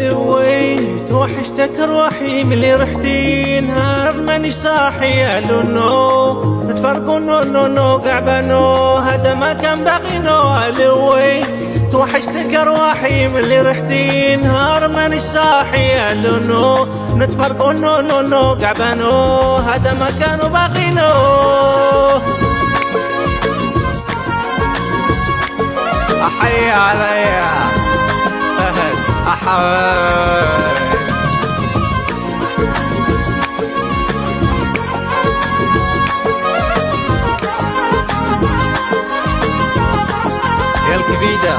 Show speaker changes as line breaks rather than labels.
لوي توحشتك روحي من اللي رحتي نهار مانيش صاحي يا لونو نتفرقوا نو قعبانو هذا ما كان باقي نو لوي توحشتك روحي من اللي رحتي نهار مانيش صاحي يا لونو نتفرقوا نو قعبانو هذا ما كانوا باقي نو أحيي عليا أحيي يا الكبيدة